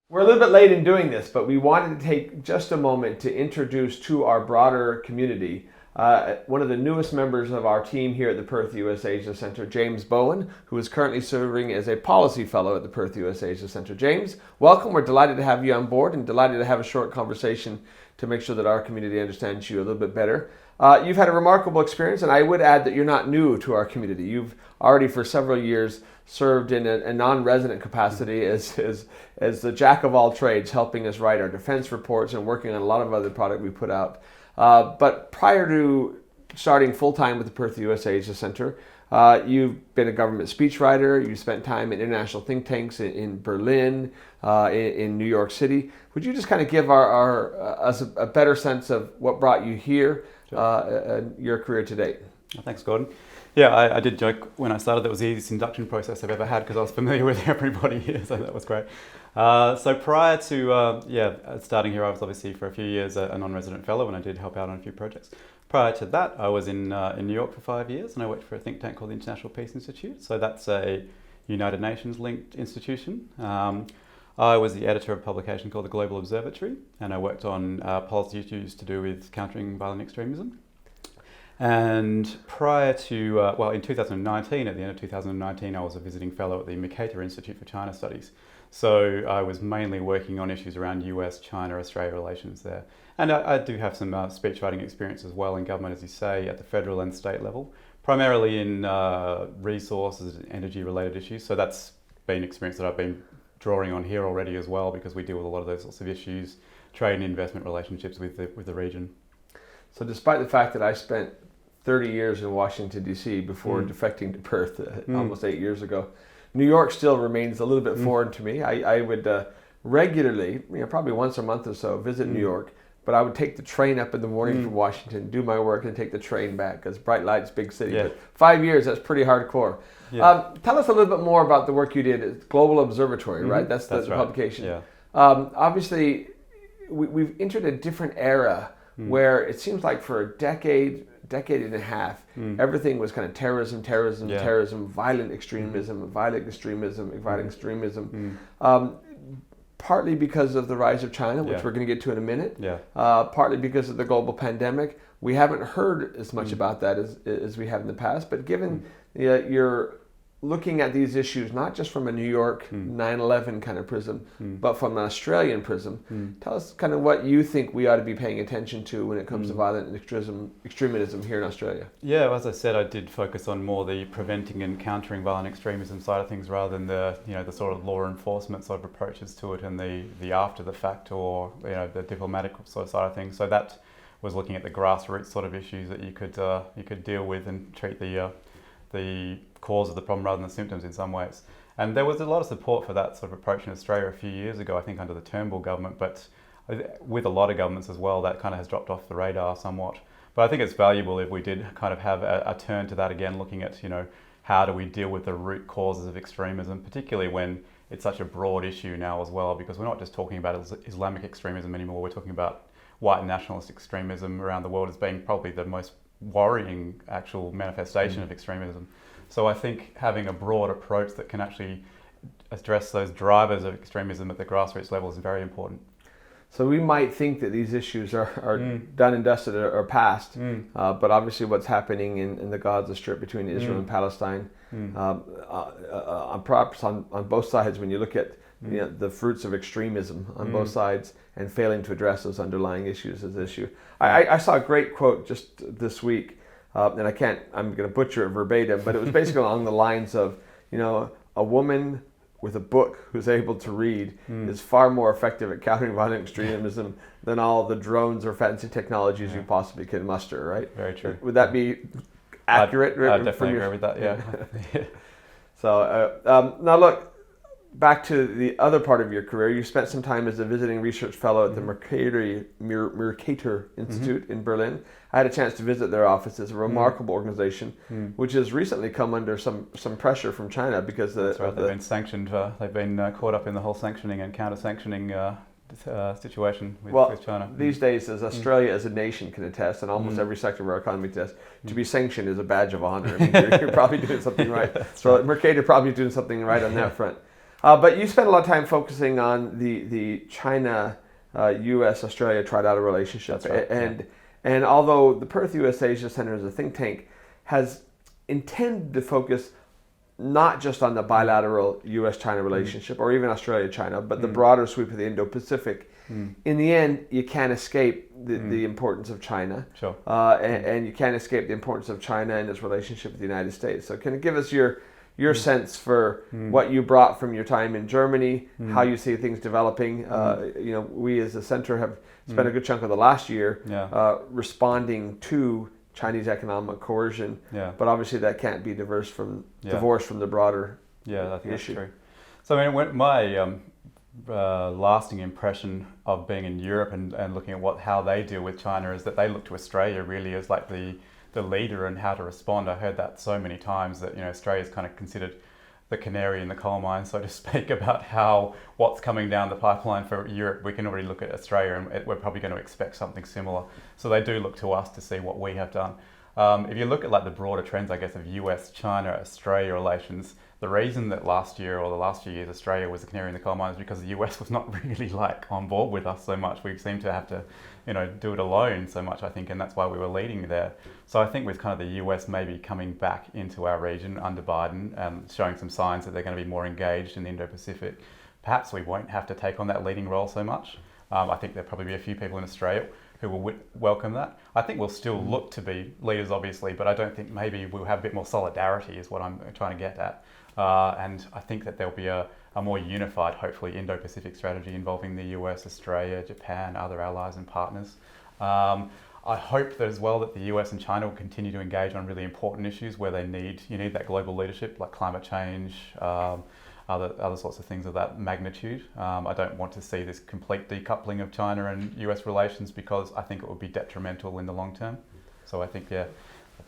We're a little bit late in doing this, but we wanted to take just a moment to introduce to our broader community one of the newest members of our team here at the Perth USAsia Centre, James Bowen, who is currently serving as a policy fellow at the Perth USAsia Centre. James, welcome. We're delighted to have you on board and delighted to have a short conversation to make sure that our community understands you a little bit better. You've had a remarkable experience, and I would add that you're not new to our community. You've already for several years served in a non-resident capacity as the jack of all trades, helping us write our defense reports and working on a lot of other product we put out. But prior to starting full-time with the Perth USAsia Centre, you've been a government speechwriter. You spent time in international think tanks in Berlin, in New York City. Would you just kind of give us a better sense of what brought you here, your career to date? Thanks, Gordon. Yeah, I did joke when I started that was the easiest induction process I've ever had because I was familiar with everybody here, so that was great. So prior to starting here, I was obviously for a few years a non-resident fellow, and I did help out on a few projects. Prior to that, I was in New York for 5 years, and I worked for a think tank called the International Peace Institute. So that's a United Nations linked institution. I was the editor of a publication called the Global Observatory, and I worked on policy issues to do with countering violent extremism. And prior to, in 2019, at the end of 2019, I was a visiting fellow at the Mercator Institute for China Studies. So I was mainly working on issues around US, China, Australia relations there. And I do have some speechwriting experience as well in government, as you say, at the federal and state level, primarily in resources and energy related issues. So that's been experience that I've been drawing on here already as well, because we deal with a lot of those sorts of issues, trade and investment relationships with the region. So despite the fact that I spent 30 years in Washington, D.C. before defecting to Perth almost 8 years ago, New York still remains a little bit foreign to me. I would regularly, probably once a month or so, visit New York, but I would take the train up in the morning from Washington, do my work, and take the train back, because bright lights, big city. Yeah. But 5 years, that's pretty hardcore. Yeah. Tell us a little bit more about the work you did at Global Observatory, right? That's the right. publication. Yeah. Obviously, we've entered a different era where it seems like for a decade and a half, everything was kind of terrorism, violent extremism, partly because of the rise of China, which we're going to get to in a minute, partly because of the global pandemic. We haven't heard as much about that as we have in the past, but given you're looking at these issues not just from a New York 9/11 kind of prism, but from an Australian prism. Tell us kind of what you think we ought to be paying attention to when it comes to violent extremism here in Australia. Yeah, as I said, I did focus on more the preventing and countering violent extremism side of things rather than the sort of law enforcement sort of approaches to it and the after the fact or the diplomatic sort of side of things. So that was looking at the grassroots sort of issues that you could deal with and treat the cause of the problem rather than the symptoms in some ways. And there was a lot of support for that sort of approach in Australia a few years ago, I think under the Turnbull government, but with a lot of governments as well, that kind of has dropped off the radar somewhat. But I think it's valuable if we did kind of have a turn to that again, looking at, how do we deal with the root causes of extremism, particularly when it's such a broad issue now as well, because we're not just talking about Islamic extremism anymore, we're talking about white nationalist extremism around the world as being probably the most worrying actual manifestation of extremism. So I think having a broad approach that can actually address those drivers of extremism at the grassroots level is very important. So we might think that these issues are done and dusted or past, but obviously what's happening in the Gaza Strip between Israel and Palestine, perhaps on both sides, when you look at the fruits of extremism on both sides and failing to address those underlying issues as an issue. I saw a great quote just this week, and I'm going to butcher it verbatim, but it was basically along the lines of, a woman with a book who's able to read is far more effective at countering violent extremism than all the drones or fancy technologies you possibly can muster, right? Very true. Would that be accurate? I definitely agree with that, yeah. So now look, back to the other part of your career. You spent some time as a visiting research fellow at the Mercator Institute in Berlin. I had a chance to visit their office. It's a remarkable organization, which has recently come under some pressure from China because they've been sanctioned. They've been caught up in the whole sanctioning and counter-sanctioning situation with China. These days, as Australia as a nation can attest, and almost every sector of our economy attests, to be sanctioned is a badge of honor. I mean, you're probably doing something right. So Mercator probably doing something right on that front. But you spent a lot of time focusing on the China, U.S. Australia trilateral relationship, That's right, and although the Perth USAsia Centre as a think tank has intended to focus not just on the bilateral U.S.-China relationship or even Australia-China, but the broader sweep of the Indo-Pacific. In the end, you can't escape the importance of China. Sure. And you can't escape the importance of China and its relationship with the United States. So can you give us your sense for what you brought from your time in Germany, how you see things developing? We as a centre have spent a good chunk of the last year responding to Chinese economic coercion, but obviously that can't be divorced from the broader I think issue. That's true. So I mean, my lasting impression of being in Europe and looking at how they deal with China is that they look to Australia really as like the leader and how to respond. I heard that so many times that Australia is kind of considered the canary in the coal mine, so to speak, about what's coming down the pipeline for Europe. We can already look at Australia and we're probably going to expect something similar. So they do look to us to see what we have done. If you look at like the broader trends, I guess, of US, China, Australia relations, the reason that last year or the last few years Australia was the canary in the coal mine is because the US was not really on board with us so much. We seem to have to do it alone so much, I think, and that's why we were leading there. So I think with kind of the US maybe coming back into our region under Biden and showing some signs that they're going to be more engaged in the Indo-Pacific, perhaps we won't have to take on that leading role so much. I think there'll probably be a few people in Australia who will welcome that. I think we'll still look to be leaders, obviously, but I don't think maybe we'll have a bit more solidarity is what I'm trying to get at. And I think that there'll be a more unified, hopefully, Indo-Pacific strategy involving the US, Australia, Japan, other allies and partners. I hope that as well that the US and China will continue to engage on really important issues where you need that global leadership like climate change, other sorts of things of that magnitude. I don't want to see this complete decoupling of China and US relations because I think it would be detrimental in the long term. So I think,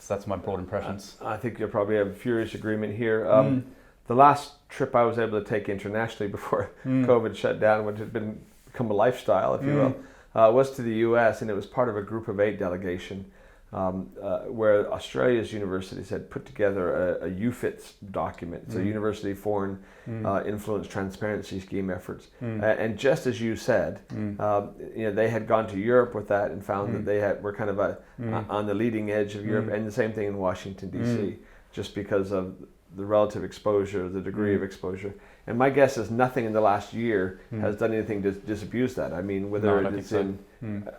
that's my broad impressions. I think you'll probably have furious agreement here. The last trip I was able to take internationally before COVID shut down, which had become a lifestyle, if you will, was to the US, and it was part of a Group of 8 delegation where Australia's universities had put together a UFITS document, so University Foreign Influence Transparency Scheme efforts. And just as you said, they had gone to Europe with that and found that they were kind of on the leading edge of Europe, and the same thing in Washington, D.C., just because of the relative exposure, the degree of exposure. And my guess is nothing in the last year has done anything to disabuse that. I mean, whether it's in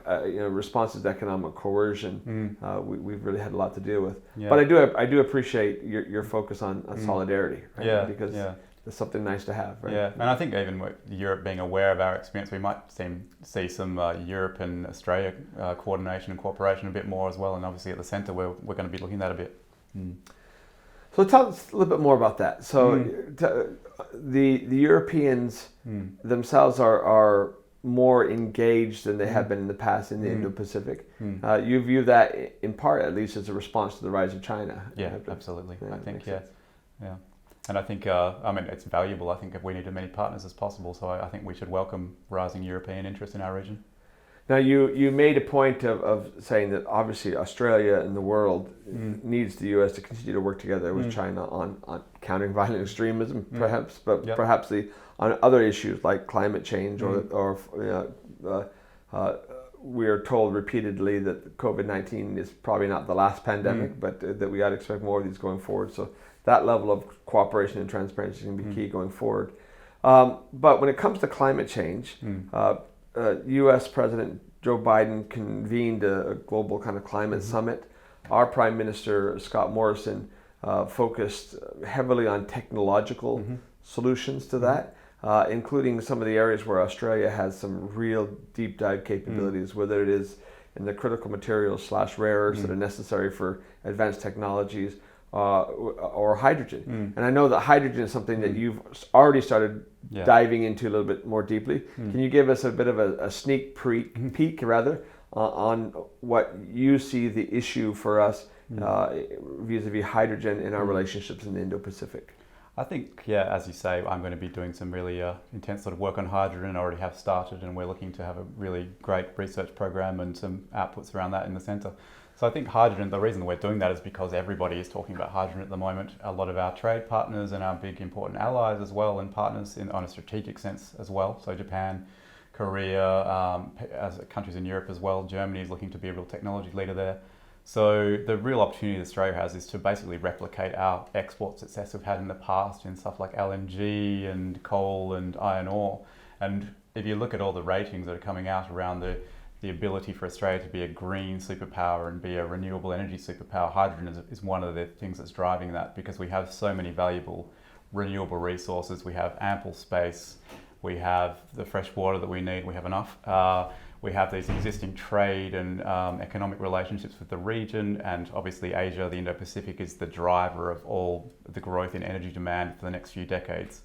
responses to economic coercion, we've really had a lot to deal with. Yeah. But I do appreciate your focus on solidarity, right? Because it's something nice to have, right? Yeah, and I think even with Europe being aware of our experience, we might see some Europe and Australia coordination and cooperation a bit more as well. And obviously at the centre, we're going to be looking at that a bit. So tell us a little bit more about that. So the Europeans themselves are more engaged than they have been in the past in the Indo-Pacific. You view that in part, at least, as a response to the rise of China. Yeah, absolutely. I think, yeah. And I think, it's valuable. I think if we need as many partners as possible. So I think we should welcome rising European interest in our region. Now, you made a point of saying that obviously Australia and the world needs the US to continue to work together with China on countering violent extremism, perhaps, but perhaps on other issues like climate change or we are told repeatedly that COVID-19 is probably not the last pandemic, but that we ought to expect more of these going forward. So that level of cooperation and transparency is going to be key going forward. But when it comes to climate change, U.S. President Joe Biden convened a global kind of climate summit. Our Prime Minister, Scott Morrison, focused heavily on technological solutions to that, including some of the areas where Australia has some real deep dive capabilities, whether it is in the critical materials / rare earths that are necessary for advanced technologies, or hydrogen. And I know that hydrogen is something that you've already started diving into a little bit more deeply. Can you give us a bit of a sneak peek on what you see the issue for us vis-a-vis hydrogen in our relationships in the Indo-Pacific? I think, as you say, I'm going to be doing some really intense sort of work on hydrogen. I already have started, and we're looking to have a really great research program and some outputs around that in the centre. So I think hydrogen, the reason we're doing that is because everybody is talking about hydrogen at the moment. A lot of our trade partners and our big important allies as well, and partners on a strategic sense as well. So Japan, Korea, as countries in Europe as well. Germany is looking to be a real technology leader there. So the real opportunity that Australia has is to basically replicate our export success we've had in the past in stuff like LNG and coal and iron ore. And if you look at all the ratings that are coming out around the ability for Australia to be a green superpower and be a renewable energy superpower, hydrogen is one of the things that's driving that, because we have so many valuable renewable resources. We have ample space, we have the fresh water that we need, we have enough. We have these existing trade and economic relationships with the region, and obviously Asia, the Indo-Pacific, is the driver of all the growth in energy demand for the next few decades.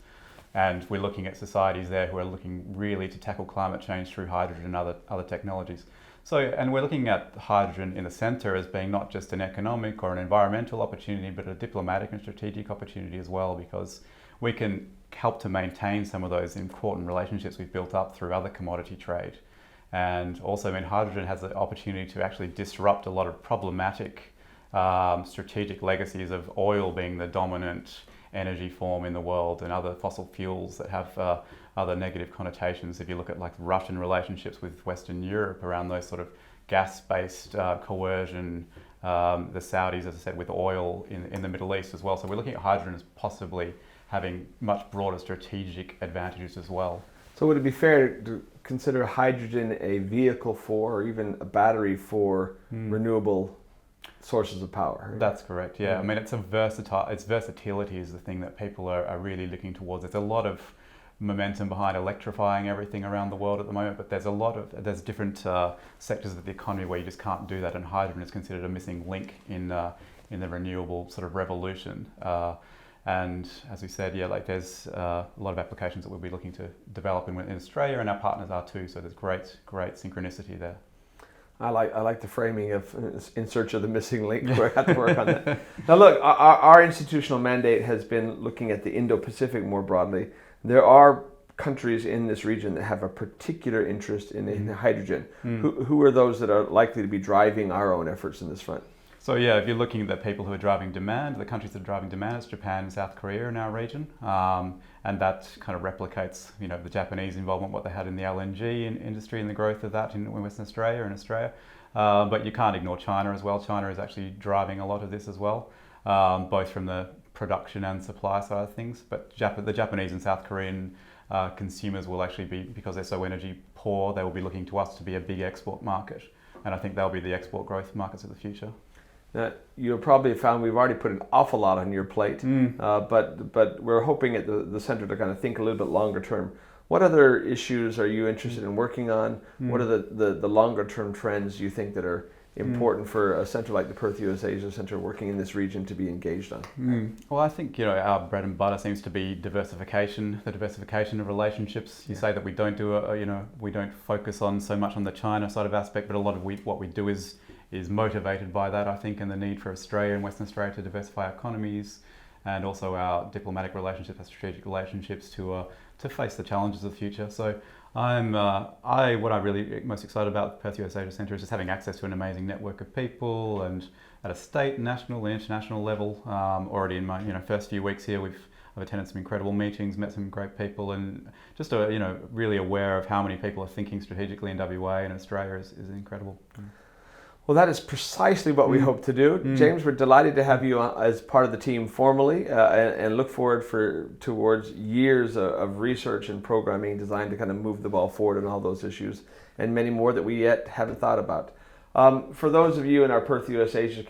And we're looking at societies there who are looking really to tackle climate change through hydrogen and other technologies. So, and we're looking at hydrogen in the centre as being not just an economic or an environmental opportunity, but a diplomatic and strategic opportunity as well, because we can help to maintain some of those important relationships we've built up through other commodity trade. And also, I mean, hydrogen has the opportunity to actually disrupt a lot of problematic strategic legacies of oil being the dominant energy form in the world, and other fossil fuels that have other negative connotations. If you look at like Russian relationships with Western Europe around those sort of gas-based coercion, the Saudis, as I said, with oil in the Middle East as well. So we're looking at hydrogen as possibly having much broader strategic advantages as well. So would it be fair to consider hydrogen a vehicle for, or even a battery for, renewable sources of power? Right? That's correct, yeah. I mean, its versatility is the thing that people are really looking towards. There's a lot of momentum behind electrifying everything around the world at the moment, but there's different sectors of the economy where you just can't do that, and hydrogen is considered a missing link in the renewable sort of revolution. And as we said, yeah, like there's a lot of applications that we'll be looking to develop in Australia, and our partners are too. So there's great synchronicity there. I like the framing of in search of the missing link. We have to work on that. Now look, our institutional mandate has been looking at the Indo-Pacific more broadly. There are countries in this region that have a particular interest in hydrogen. Who are those that are likely to be driving our own efforts in this front? So yeah, if you're looking at the people who are driving demand, the countries that are driving demand is Japan and South Korea in our region. And that kind of replicates, you know, the Japanese involvement, what they had in the LNG industry and the growth of that in Western Australia and Australia. But you can't ignore China as well. China is actually driving a lot of this as well, both from the production and supply side of things. But the Japanese and South Korean consumers will actually be, because they're so energy poor, they will be looking to us to be a big export market. And I think they'll be the export growth markets of the future. You'll probably have found we've already put an awful lot on your plate, but we're hoping at the centre to kind of think a little bit longer term. What other issues are you interested in working on? What are the longer term trends you think that are important for a centre like the Perth USAsia Centre working in this region to be engaged on? Well, I think, you know, our bread and butter seems to be diversification, the diversification of relationships. You say that we don't we don't focus on so much on the China side of aspect, but a lot of what we do is motivated by that, I think, and the need for Australia and Western Australia to diversify our economies, and also our diplomatic relationships, our strategic relationships to face the challenges of the future. So what I'm really most excited about the Perth USAsia Centre is just having access to an amazing network of people, and at a state, national, and international level. Already in my first few weeks here, I've attended some incredible meetings, met some great people, and just really aware of how many people are thinking strategically in WA and Australia is incredible. Well, that is precisely what we hope to do. James, we're delighted to have you as part of the team formally, and look forward towards years of research and programming designed to kind of move the ball forward on all those issues, and many more that we yet haven't thought about. For those of you in our Perth USAsia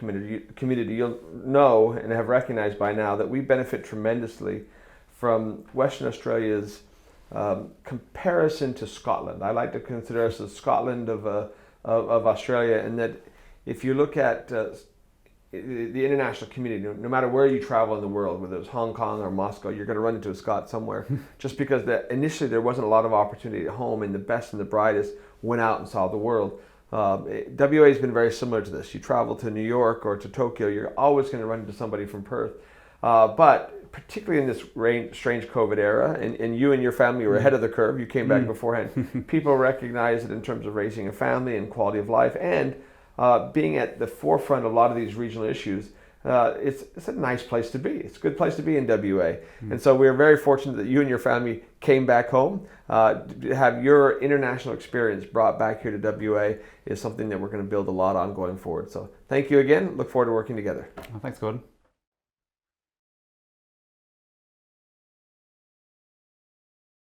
community, you'll know and have recognized by now that we benefit tremendously from Western Australia's comparison to Scotland. I like to consider us the Scotland of Australia, and that if you look at the international community, no matter where you travel in the world, whether it's Hong Kong or Moscow, you're going to run into a Scot somewhere, just because initially there wasn't a lot of opportunity at home, and the best and the brightest went out and saw the world. WA has been very similar to this. You travel to New York or to Tokyo, you're always going to run into somebody from Perth. But particularly in this strange COVID era, and you and your family were ahead of the curve, you came back beforehand, people recognize it in terms of raising a family and quality of life, and being at the forefront of a lot of these regional issues, it's a nice place to be. It's a good place to be in WA. And so we're very fortunate that you and your family came back home. To have your international experience brought back here to WA is something that we're going to build a lot on going forward. So thank you again. Look forward to working together. Thanks, Gordon.